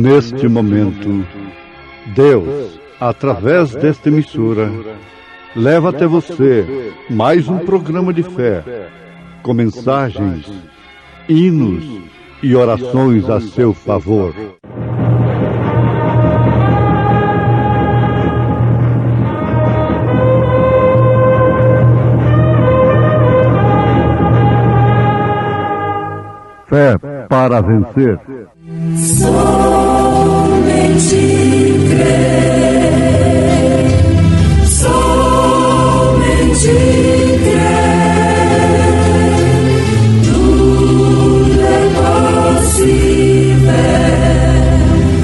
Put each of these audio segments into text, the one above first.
Neste momento, Deus, através desta emissora, leva até você mais um programa de fé, com mensagens, hinos e orações a seu favor. Fé para vencer. Somente crer, somente crer, tudo é possível,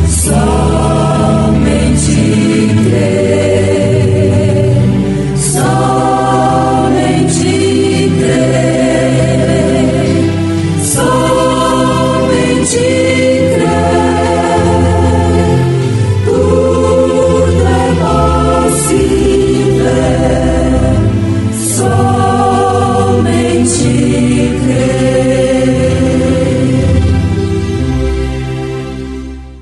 somente crer, somente crer, somente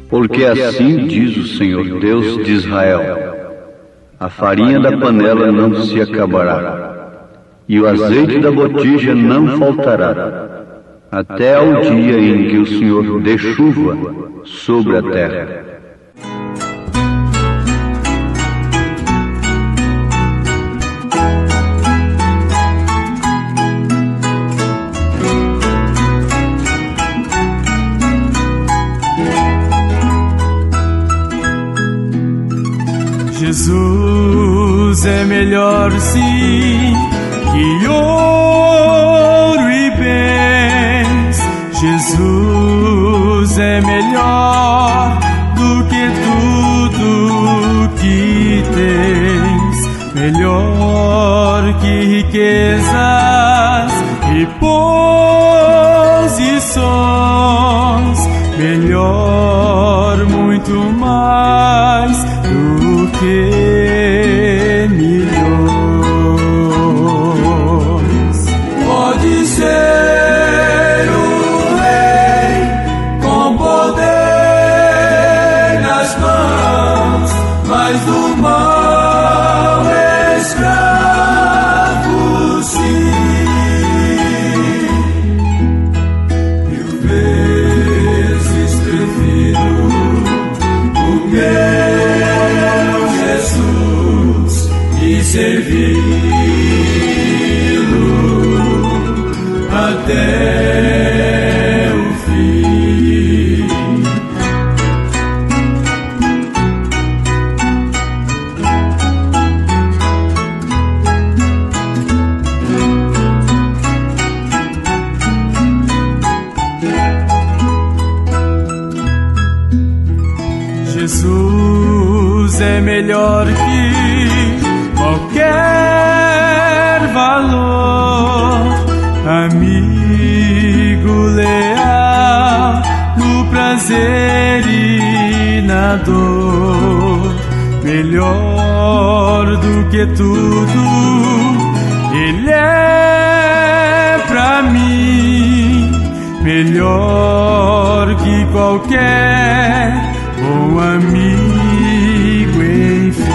Porque assim diz o Senhor Deus de Israel: a farinha da panela não se acabará, e o azeite da botija não faltará, até ao dia em que o Senhor dê chuva sobre a terra. Jesus é melhor sim que ouro e bens. Jesus é melhor do que tudo que tens, melhor que riquezas e posições, melhor muito mais do que milhões. Pode ser o rei com poder nas mãos, mas do mal escravo sim. Mil vezes prefiro o meu Jesus e servi-lo até o fim. Jesus é melhor que qualquer valor, amigo leal no prazer e na dor, melhor do que tudo Ele é pra mim, melhor que qualquer bom amigo, enfim.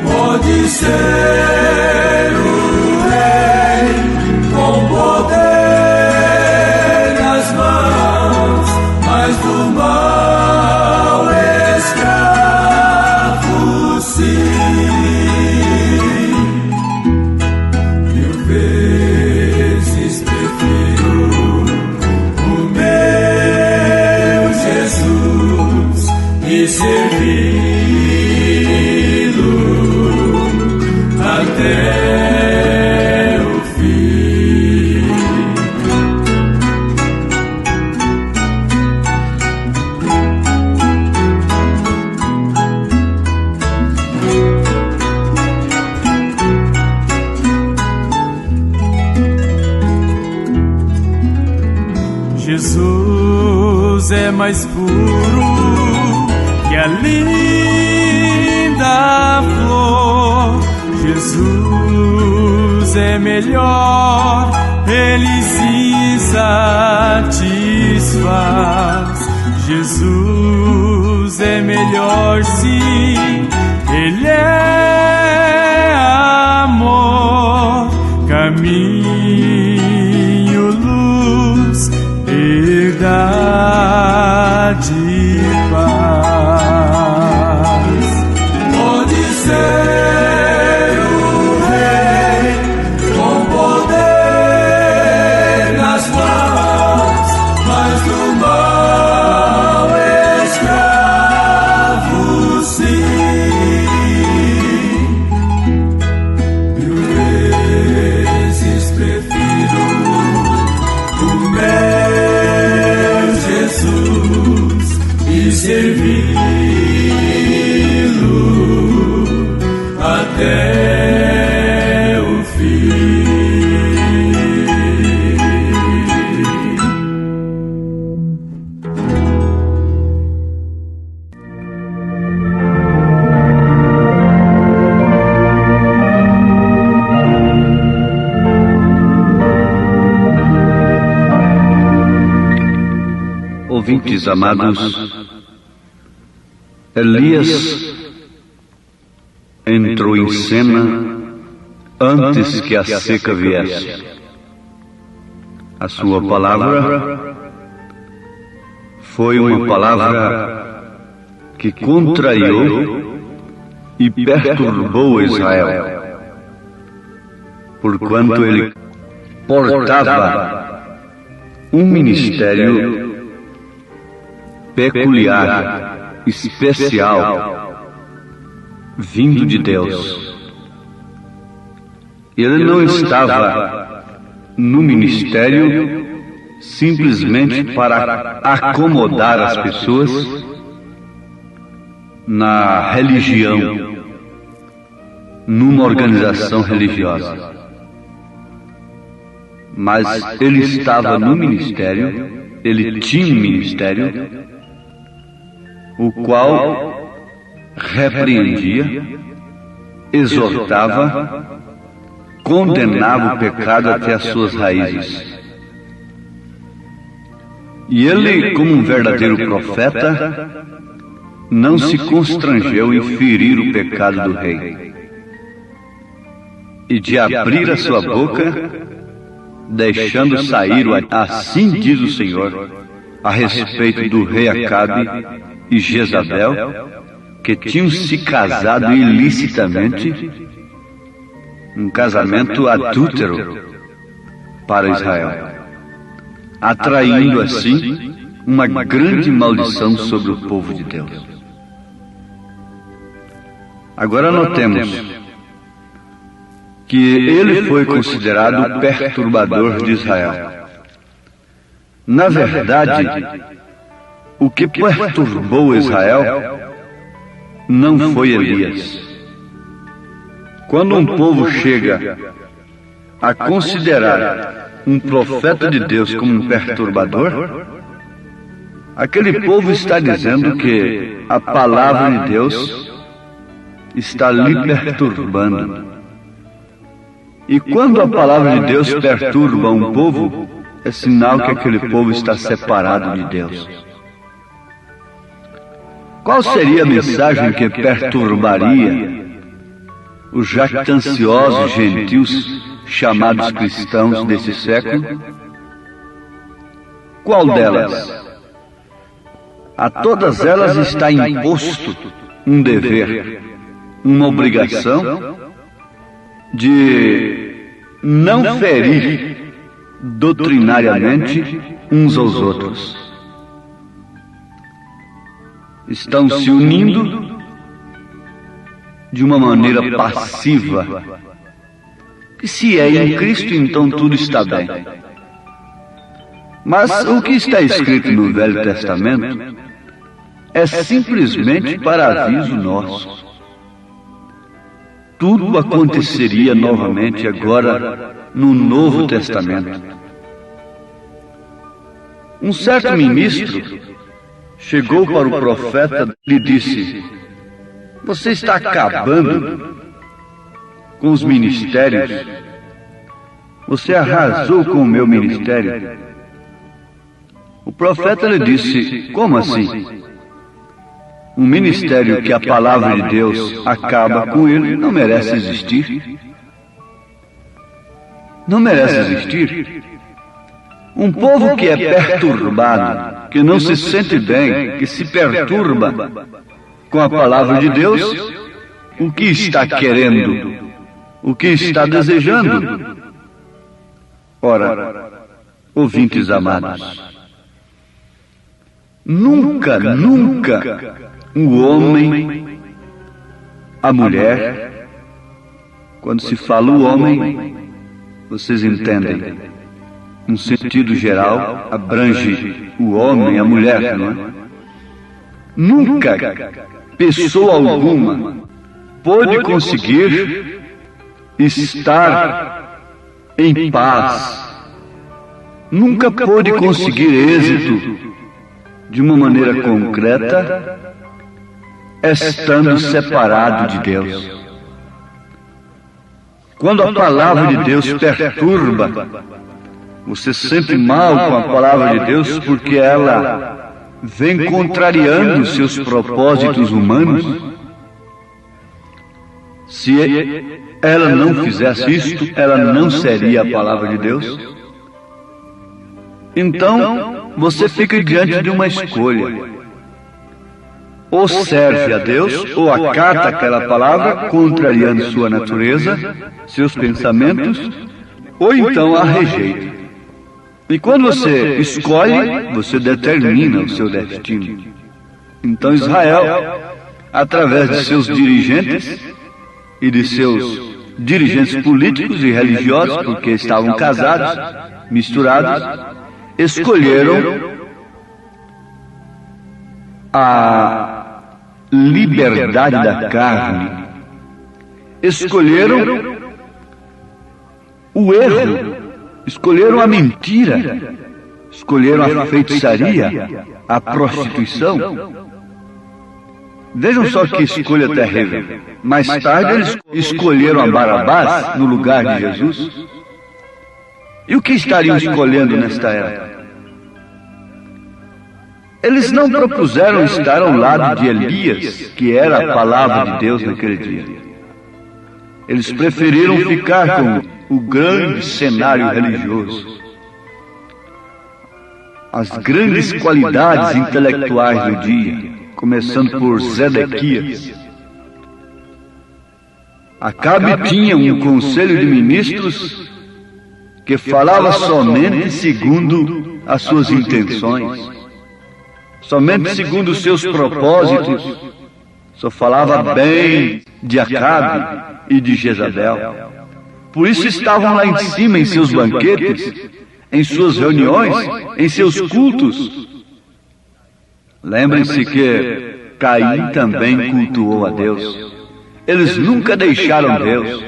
Pode ser o rei com poder nas mãos, mas do mal escravo sim. Mil vezes prefiro o meu Jesus e servi-lo até o fim. Jesus é mais puro que a linda flor. Jesus é melhor, Ele sim satisfaz. Jesus é melhor, sim. Ele é amor, caminho, luz, verdade e paz. Pode ser o Rei com poder nas mãos, mas do mal escravo, sim. Mil vezes prefiro o meu Jesus e servi-lo até o fim. Ouvintes amados, Elias entrou em cena antes que a seca viesse. A sua palavra foi uma palavra que contrariou e perturbou Israel, porquanto ele portava um ministério peculiar, especial, vindo de Deus. Ele não estava no ministério simplesmente para acomodar as pessoas na religião, numa organização religiosa. Mas ele estava no ministério, ele tinha um ministério, o qual repreendia, exortava, condenava o pecado até as suas raízes. E ele, como um verdadeiro profeta, não se constrangeu em ferir o pecado do rei, e de abrir a sua boca, deixando sair o assim diz o Senhor, a respeito do rei Acabe e Jezabel, que tinham se casado ilicitamente, um casamento adúltero para Israel, atraindo assim uma grande maldição sobre o povo de Deus. Agora notemos que ele foi considerado o perturbador de Israel. Na verdade, o que perturbou Israel não foi Elias. Quando um povo chega a considerar um profeta de Deus como um perturbador, aquele povo está dizendo que a palavra de Deus está lhe perturbando. E quando a palavra de Deus perturba um povo, é sinal que aquele povo está separado de Deus. Qual seria a mensagem que perturbaria os jactanciosos gentios chamados cristãos desse século? Qual delas? A todas elas está imposto um dever, uma obrigação de não ferir doutrinariamente uns aos outros. Estão se unindo de uma maneira passiva, que se é em Cristo, então tudo está bem. Mas o que está escrito no Velho Testamento é simplesmente para aviso nosso. Tudo aconteceria novamente agora no Novo Testamento. Um certo ministro chegou para o profeta e lhe disse: você está acabando com os ministérios, você arrasou com o meu ministério, O profeta lhe disse: como assim? Um ministério que a palavra de Deus acaba com ele não merece existir? Não merece existir? Um povo que é perturbado, que não se sente bem, que se perturba com a palavra de Deus, o que está querendo? O que está desejando? Ora, ouvintes amados, nunca o homem, a mulher, quando se fala o homem, vocês entendem, um sentido geral, abrange o homem, a mulher, não é? Nunca pessoa alguma pôde conseguir estar em paz, nunca pôde conseguir êxito de uma maneira concreta, estando separado de Deus. Quando a palavra de Deus perturba, você se sente mal com a palavra de Deus porque ela vem contrariando seus propósitos humanos. Se ela não fizesse isto, ela não seria a palavra de Deus. Então, você fica diante de uma escolha. Ou serve a Deus, ou acata aquela palavra, contrariando sua natureza, seus pensamentos, ou então a rejeita. E quando você escolhe, você determina o seu destino. Então Israel, através de seus dirigentes e de seus dirigentes políticos e religiosos, porque estavam casados, misturados, escolheram a liberdade da carne, escolheram o erro, escolheram a mentira, escolheram a feitiçaria, a prostituição. Vejam só que escolha terrível. Mais tarde eles escolheram a Barabás no lugar de Jesus. E o que estariam escolhendo nesta época? Eles não propuseram estar ao lado de Elias, que era a palavra de Deus naquele dia. Eles preferiram ficar com o grande cenário religioso, as grandes qualidades intelectuais do dia, começando por Zedequias. Acabe tinha um conselho de ministros que falava somente segundo as suas intenções, somente segundo os seus propósitos, só falava bem de Acabe e de Jezabel. Por isso estavam lá em cima em seus banquetes, em suas reuniões, em seus cultos. Lembrem-se que Caim também cultuou a Deus. Eles nunca deixaram Deus.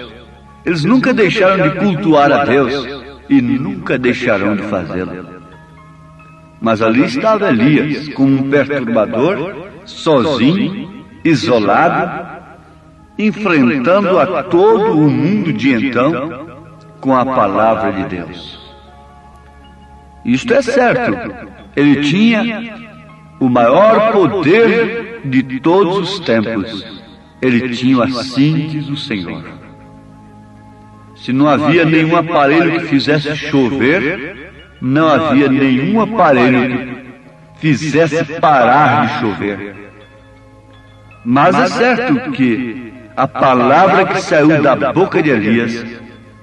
Eles nunca deixaram de cultuar a Deus e nunca deixarão de fazê-lo. Mas ali estava Elias, como um perturbador, sozinho, isolado, enfrentando a todo o mundo de então com a palavra de Deus. Isto é certo, ele tinha o maior poder de todos os tempos. Ele tinha assim diz o Senhor. Se não havia nenhum aparelho que fizesse chover, não havia nenhum aparelho que fizesse parar de chover. Mas é certo que a palavra que saiu da boca de Elias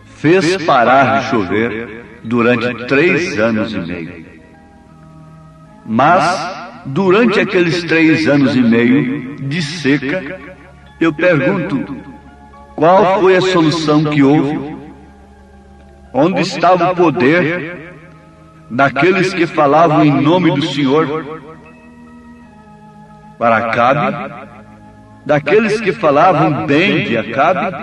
fez parar de chover durante 3 anos e meio. Mas, durante aqueles 3 anos e meio de seca, eu pergunto, qual foi a solução que houve? Onde estava o poder daqueles que falavam em nome do Senhor para Acabe, daqueles que falavam bem de Acabe?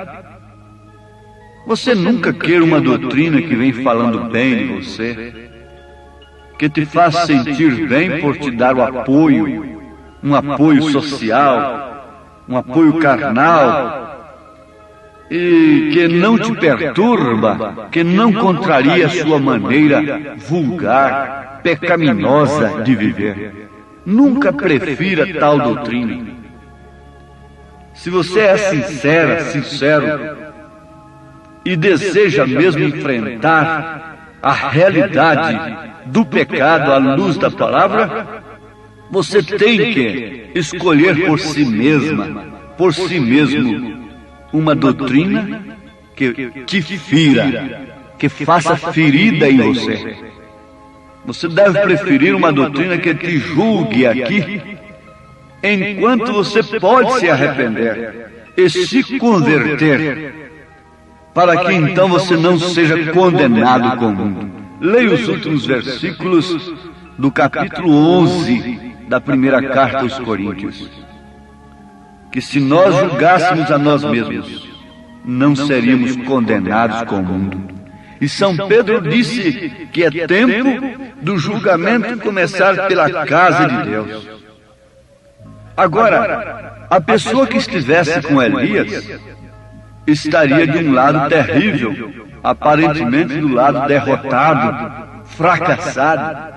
Você nunca queira uma doutrina que vem falando bem de você, que te faz sentir bem por te dar o apoio, um apoio social, um apoio carnal, e que não te perturba, que não contraria a sua maneira vulgar, pecaminosa de viver. Nunca prefira tal doutrina. Se você é sincero, e deseja mesmo enfrentar a realidade do pecado à luz da palavra, você tem que escolher por si mesmo, uma doutrina que te fira, que faça ferida em você. Você deve preferir uma doutrina que te julgue aqui, enquanto você pode se arrepender e se converter, para que então você não seja condenado com o mundo. Leia os últimos versículos do capítulo 11 da primeira carta aos Coríntios. Que se nós julgássemos a nós mesmos, não seríamos condenados com o mundo. E São Pedro disse que é tempo do julgamento começar pela casa de Deus. Agora, a pessoa que estivesse com Elias estaria de um lado terrível, aparentemente do lado derrotado, fracassado.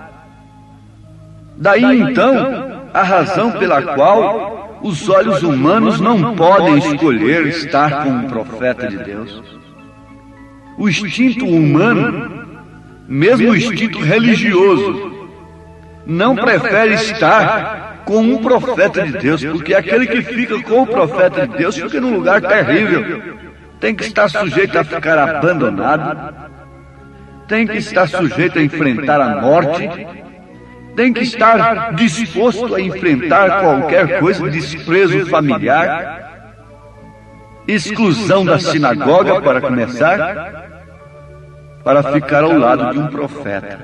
Daí então a razão pela qual os olhos humanos não podem escolher estar com um profeta de Deus. O instinto humano, mesmo o instinto religioso, não prefere estar com um profeta de Deus, porque aquele que fica com o profeta de Deus fica num lugar terrível. Tem que estar sujeito a ficar abandonado, tem que estar sujeito a enfrentar a morte, tem que estar disposto a enfrentar qualquer coisa, desprezo familiar, exclusão da sinagoga, para começar, para ficar ao lado de um profeta.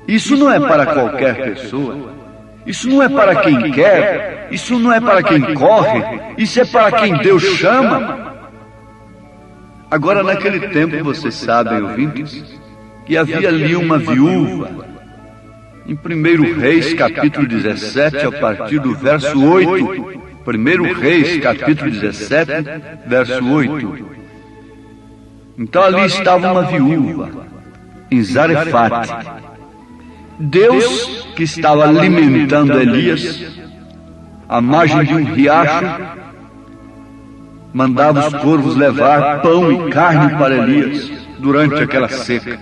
Isso não é para qualquer pessoa, isso não é para quem quer, isso não é para quem corre, isso é para quem Deus chama. Agora, naquele tempo, vocês sabem, ouvintes, que havia ali uma viúva. Em 1 Reis, capítulo 17, a partir do verso 8. 1 Reis, capítulo 17, verso 8. Então ali estava uma viúva, em Zarefate. Deus, que estava alimentando Elias, à margem de um riacho, mandava os corvos levar pão e carne para Elias durante aquela seca.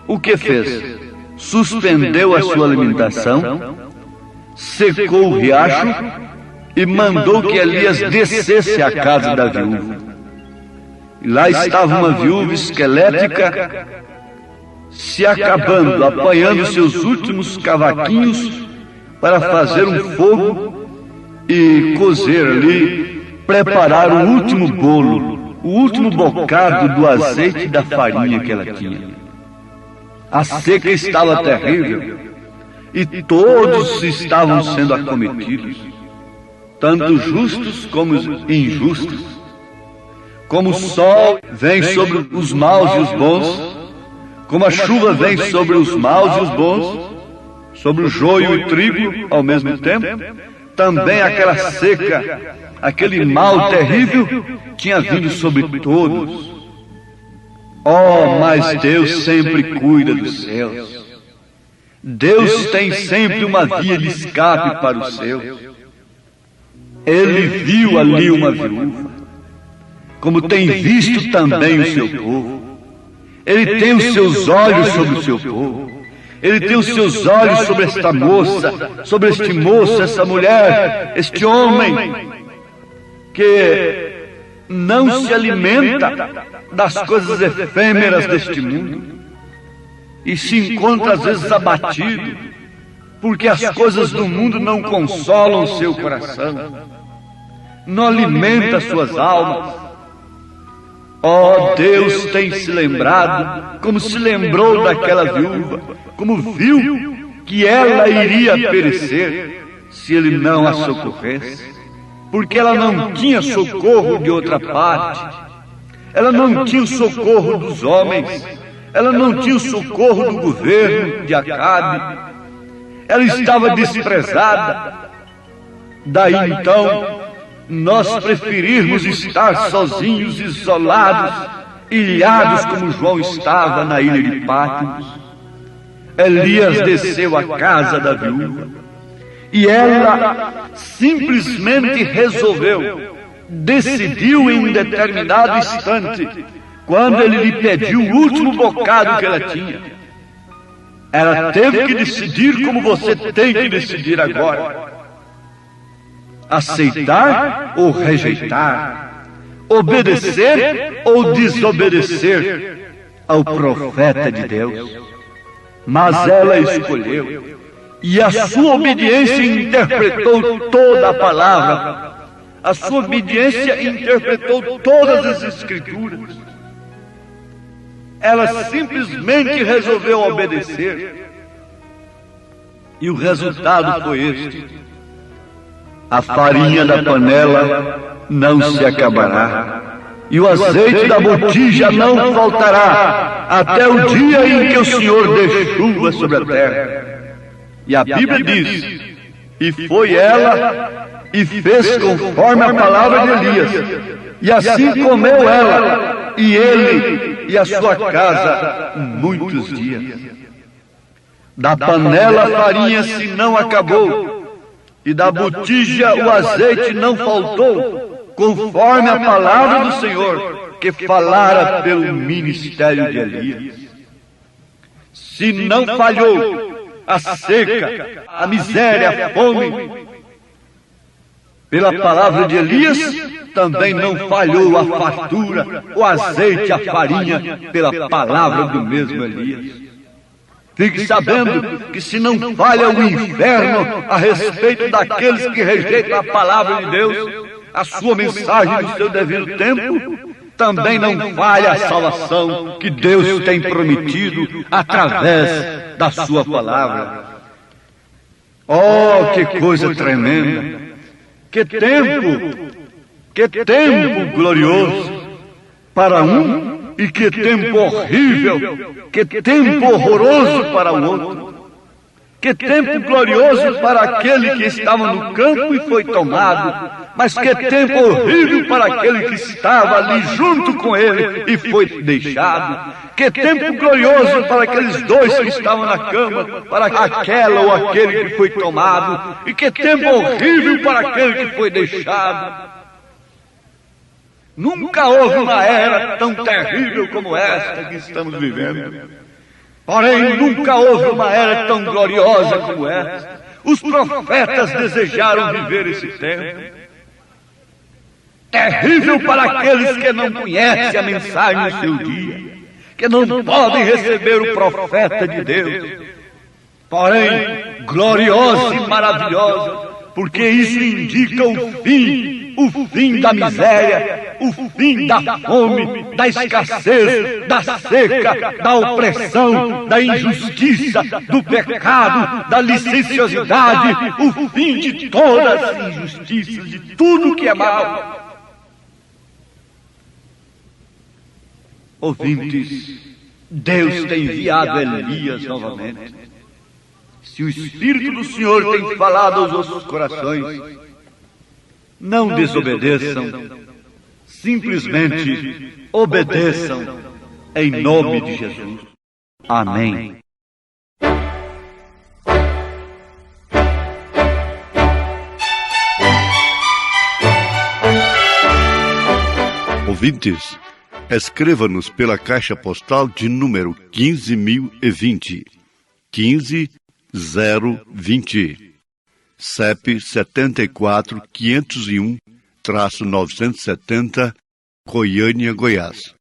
O que fez? Suspendeu a sua alimentação, secou o riacho e mandou que Elias descesse à casa da viúva. E lá estava uma viúva esquelética, se acabando, apanhando seus últimos cavaquinhos para fazer um fogo e cozer ali, preparar o último bolo, o último bocado do azeite e da farinha que ela tinha. A seca estava terrível e todos estavam sendo acometidos, tanto justos como injustos. Como o sol vem sobre os maus e os bons, como a chuva vem sobre os maus e os bons, sobre o joio e o trigo ao mesmo tempo, também aquela seca, aquele mal terrível tinha vindo sobre todos. Oh, mas Deus sempre cuida dos seus. Deus tem sempre uma via de escape para os seus. Ele viu ali uma viúva, como tem visto também o seu povo. Ele tem os seus olhos sobre o seu povo. Ele tem os seus olhos sobre esta moça, sobre este moço, essa mulher, este homem, que não se alimenta das coisas efêmeras deste mundo e se encontra às vezes abatido, porque as coisas do mundo não consolam o seu coração, não alimenta suas almas. Oh, Deus tem se lembrado, como se lembrou daquela viúva, como viu que ela iria perecer se ele não a socorresse, porque ela não tinha socorro de outra parte, ela não tinha o socorro dos homens, ela não tinha o socorro do governo de Acabe, ela estava desprezada. Daí então, nós preferirmos estar sozinhos, isolados, ilhados como João estava na ilha de Patmos, Elias desceu à casa da viúva e ela simplesmente decidiu em um determinado instante, quando ele lhe pediu o último bocado que ela tinha. Ela teve que decidir como você tem que decidir agora: aceitar ou rejeitar, obedecer ou desobedecer ao profeta de Deus. Mas ela escolheu, e a sua obediência interpretou toda a palavra, a sua obediência interpretou todas as Escrituras. Ela simplesmente resolveu obedecer, e o resultado foi este: a farinha da panela não se acabará, e o azeite da botija não faltará, até o dia em que o Senhor dê chuva sobre a terra. E a Bíblia diz: e foi ela e fez conforme a palavra de Elias, e assim comeu ela, e ele e a sua casa muitos dias. Da panela a farinha se não acabou, e da botija o azeite não faltou, conforme a palavra do Senhor, que falara pelo ministério de Elias. Se não falhou a seca, a miséria, a fome, pela palavra de Elias, também não falhou a fartura, o azeite, a farinha, pela palavra do mesmo Elias. Fique sabendo que se não falha o inferno a respeito daqueles que rejeitam a palavra de Deus, a sua mensagem no seu devido tempo, também não falha a salvação que Deus tem prometido através da sua palavra. Oh, que coisa tremenda! Que tempo glorioso para um e que tempo horrível, que tempo horroroso para o outro. Que tempo glorioso para aquele que estava no campo e foi tomado, mas que tempo horrível para aquele que estava ali junto com ele e foi deixado. Que tempo glorioso para aqueles dois que estavam na cama, para aquela ou aquele que foi tomado, e que tempo horrível para aquele que foi deixado. Nunca houve uma era tão terrível como esta que estamos vivendo. Porém, nunca houve uma era tão gloriosa como esta. Os profetas desejaram viver esse tempo. Terrível para aqueles que não conhecem a mensagem no seu dia, que não podem receber o profeta de Deus. Porém, gloriosa e maravilhosa, porque isso indica o fim da miséria, o fim da fome, da escassez, da seca, da opressão, da injustiça, do pecado, da licenciosidade, o fim de todas as injustiças, de tudo que é mal. Ouvintes, Deus tem enviado Elias novamente. Se o Espírito do Senhor tem falado aos vossos corações, não desobedeçam, simplesmente obedeçam em nome de Jesus. Amém. Ouvintes, escreva-nos pela caixa postal de número 15.020, 15020, CEP 74.501-970, Goiânia, Goiás.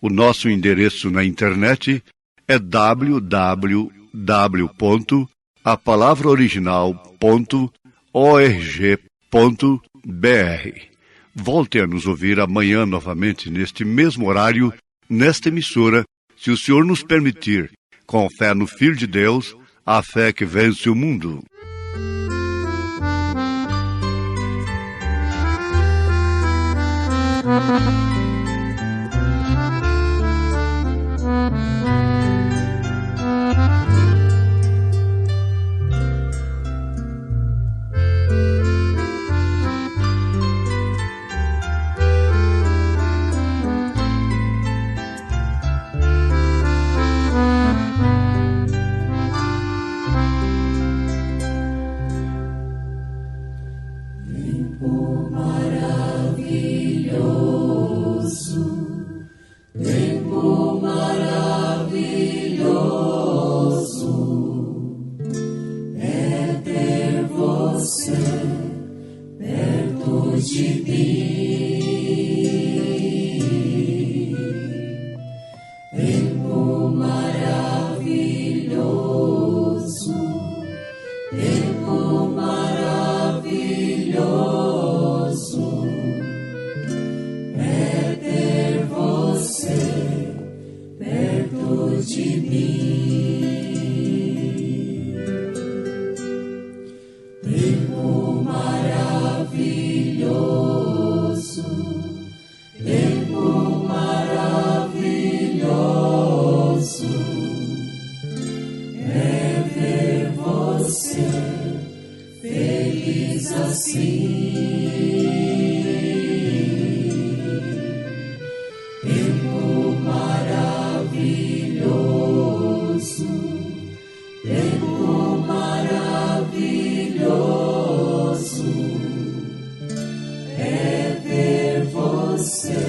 O nosso endereço na internet é www.apalavraoriginal.org.br. Volte a nos ouvir amanhã novamente neste mesmo horário, nesta emissora, se o Senhor nos permitir, com fé no Filho de Deus, a fé que vence o mundo. Tempo maravilhoso, tempo maravilhoso é ter você perto de mim. Tempo maravilhoso, tempo maravilhoso é ver você feliz assim. Tempo maravilhoso, tempo maravilhoso é ver você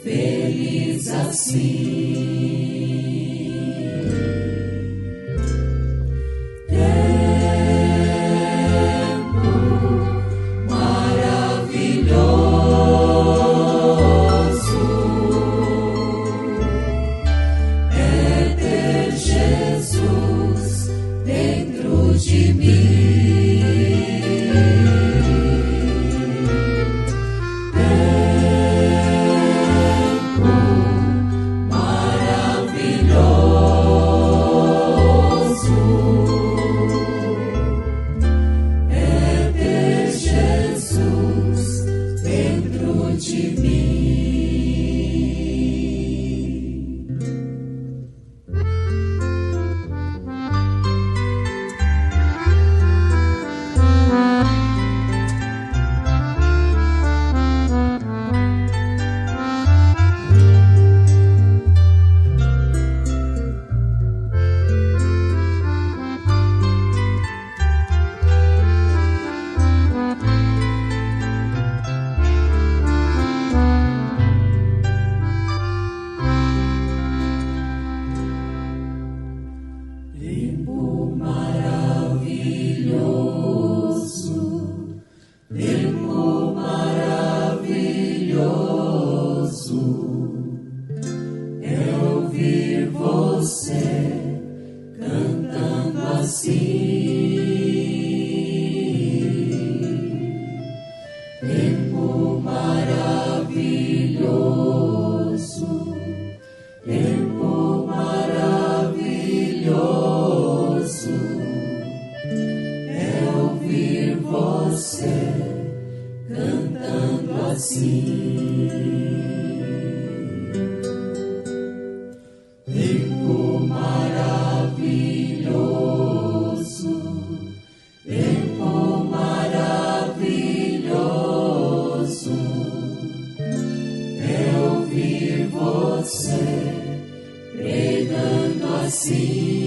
feliz assim. Tempo maravilhoso, tempo maravilhoso é ouvir você cantando assim. Tempo maravilhoso, tempo maravilhoso é ouvir você cantando assim. Tempo maravilhoso, tempo maravilhoso é ouvir você pregando assim.